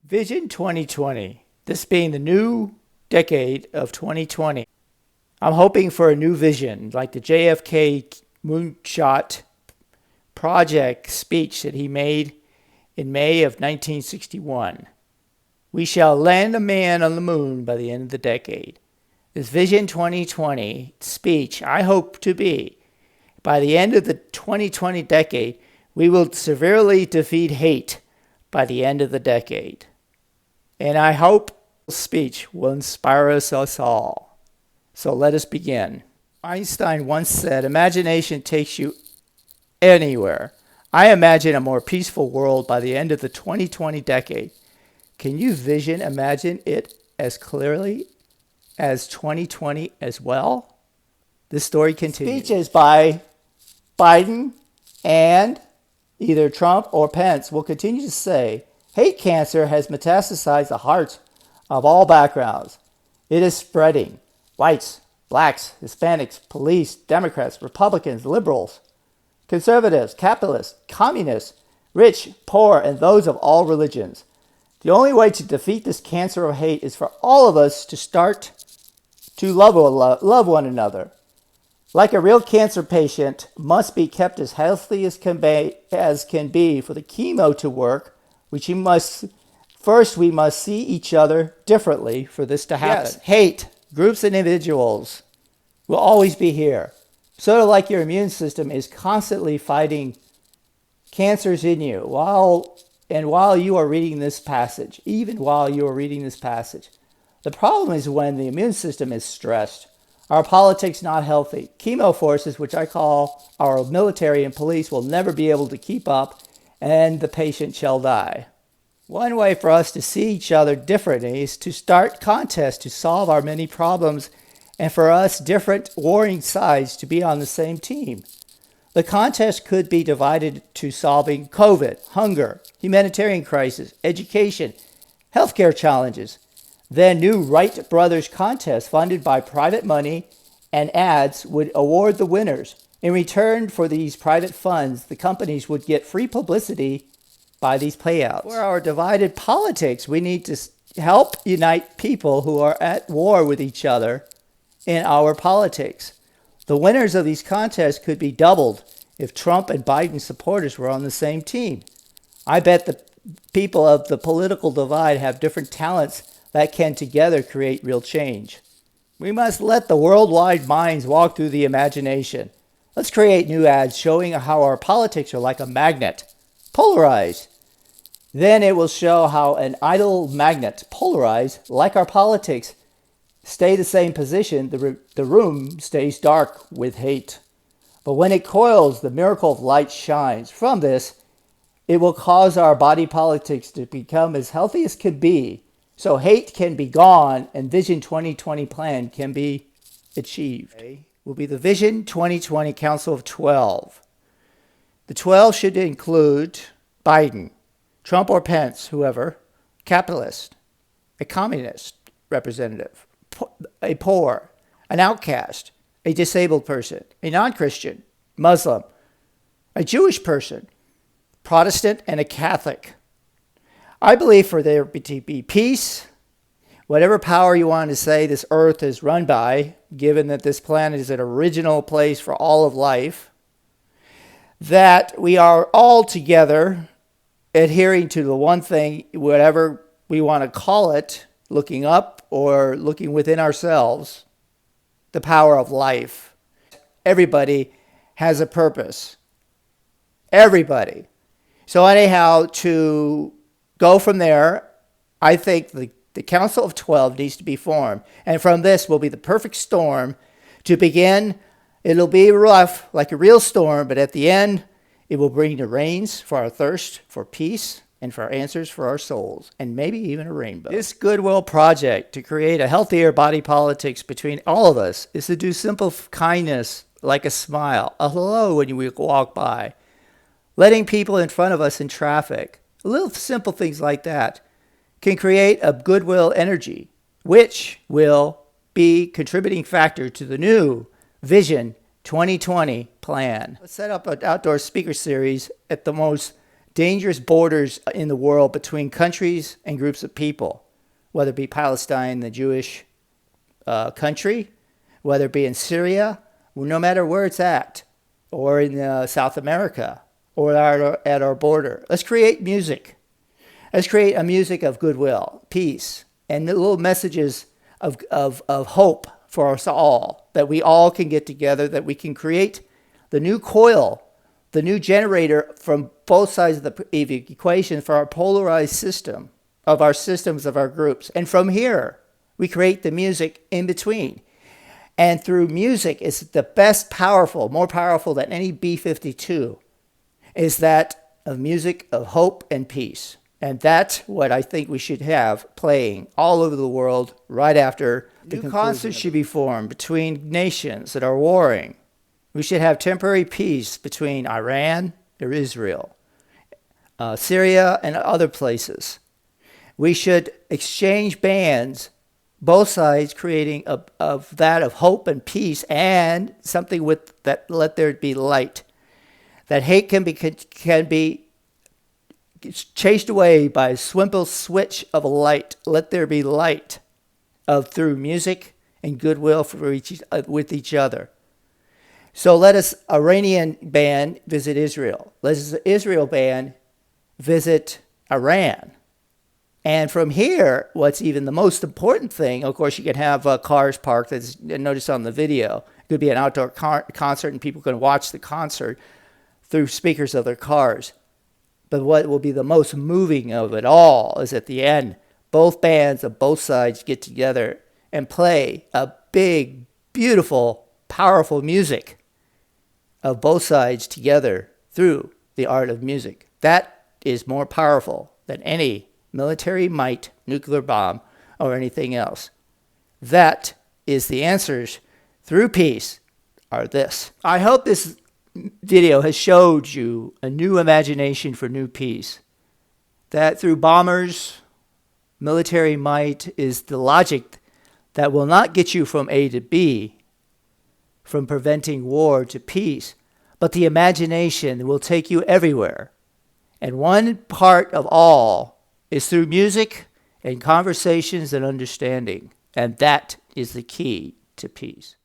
Vision 2020, this being the new decade of 2020. I'm hoping for a new vision, like the JFK moonshot project speech that he made in May of 1961. We shall land a man on the moon by the end of the decade. This Vision 2020 speech, I hope to be, by the end of the 2020 decade, we will severely defeat hate by the end of the decade. And I hope this speech will inspire us all. So let us begin. Einstein once said, imagination takes you anywhere. I imagine a more peaceful world by the end of the 2020 decade. Can you imagine it as clearly as 2020 as well? This story continues. Speech is by Biden, and either Trump or Pence will continue to say, hate cancer has metastasized the hearts of all backgrounds. It is spreading. Whites, blacks, Hispanics, police, Democrats, Republicans, liberals, conservatives, capitalists, communists, rich, poor, and those of all religions. The only way to defeat this cancer of hate is for all of us to start to love one another. Like a real cancer patient must be kept as healthy as can be for the chemo to work, we must see each other differently for this to happen. Yes, hate, groups and individuals will always be here. Sort of like your immune system is constantly fighting cancers in you while you are reading this passage, The problem is when the immune system is stressed, our politics not healthy. Chemo forces, which I call our military and police, will never be able to keep up, and the patient shall die. One way for us to see each other differently is to start contests to solve our many problems, and for us different warring sides to be on the same team. The contest could be divided to solving COVID, hunger, humanitarian crisis, education, healthcare challenges. Then new Wright Brothers contests funded by private money and ads would award the winners. In return for these private funds, the companies would get free publicity by these payouts. For our divided politics, we need to help unite people who are at war with each other in our politics. The winners of these contests could be doubled if Trump and Biden supporters were on the same team. I bet the people of the political divide have different talents that can together create real change. We must let the worldwide minds walk through the imagination. Let's create new ads showing how our politics are like a magnet, polarized. Then it will show how an idle magnet, polarized, like our politics, stay the same position, the room stays dark with hate. But when it coils, the miracle of light shines. From this, it will cause our body politics to become as healthy as could be, so hate can be gone and Vision 2020 plan can be achieved. Will be the Vision 2020 Council of 12. The 12 should include Biden, Trump or Pence, whoever, capitalist, a communist representative, a poor, an outcast, a disabled person, a non-Christian, Muslim, a Jewish person, Protestant, and a Catholic. I believe for there to be peace, whatever power you want to say this earth is run by, given that this planet is an original place for all of life, that we are all together adhering to the one thing, whatever we want to call it, looking up or looking within ourselves, the power of life. Everybody has a purpose. Everybody. So anyhow, to go from there, I think the Council of 12 needs to be formed. And from this will be the perfect storm to begin. It'll be rough, like a real storm, but at the end, it will bring the rains for our thirst, for peace, and for answers for our souls, and maybe even a rainbow. This goodwill project to create a healthier body politics between all of us is to do simple kindness like a smile, a hello when we walk by, letting people in front of us in traffic. Little simple things like that can create a goodwill energy, which will be contributing factor to the new Vision 2020 plan. Let's set up an outdoor speaker series at the most dangerous borders in the world between countries and groups of people, whether it be Palestine, the Jewish country, whether it be in Syria, no matter where it's at, or in South America, or at our border. Let's create music. Let's create a music of goodwill, peace, and little messages of hope for us all, that we all can get together, that we can create the new coil, the new generator from both sides of the equation for our polarized system, of our systems, of our groups. And from here, we create the music in between. And through music, it's the best powerful, more powerful than any B-52, is that of music of hope and peace. And that's what I think we should have playing all over the world right after the conclusion. New concerts should be formed between nations that are warring. We should have temporary peace between Iran or Israel, Syria, and other places. We should exchange bands, both sides creating of hope and peace, and something with that, let there be light. That hate can be chased away by a simple switch of a light. Let there be light through music and goodwill with each other. So let us, Iranian band, visit Israel. Let us, Israel band, visit Iran. And from here, what's even the most important thing, of course, you can have cars parked, as noticed on the video. It could be an outdoor concert, and people can watch the concert through speakers of their cars. But what will be the most moving of it all is at the end, both bands of both sides get together and play a big, beautiful, powerful music of both sides together through the art of music. That is more powerful than any military might, nuclear bomb, or anything else. That is the answers through peace are this. I hope this video has showed you a new imagination for new peace. That through bombers, military might is the logic that will not get you from A to B, from preventing war to peace, but the imagination will take you everywhere. And one part of all is through music and conversations and understanding. And that is the key to peace.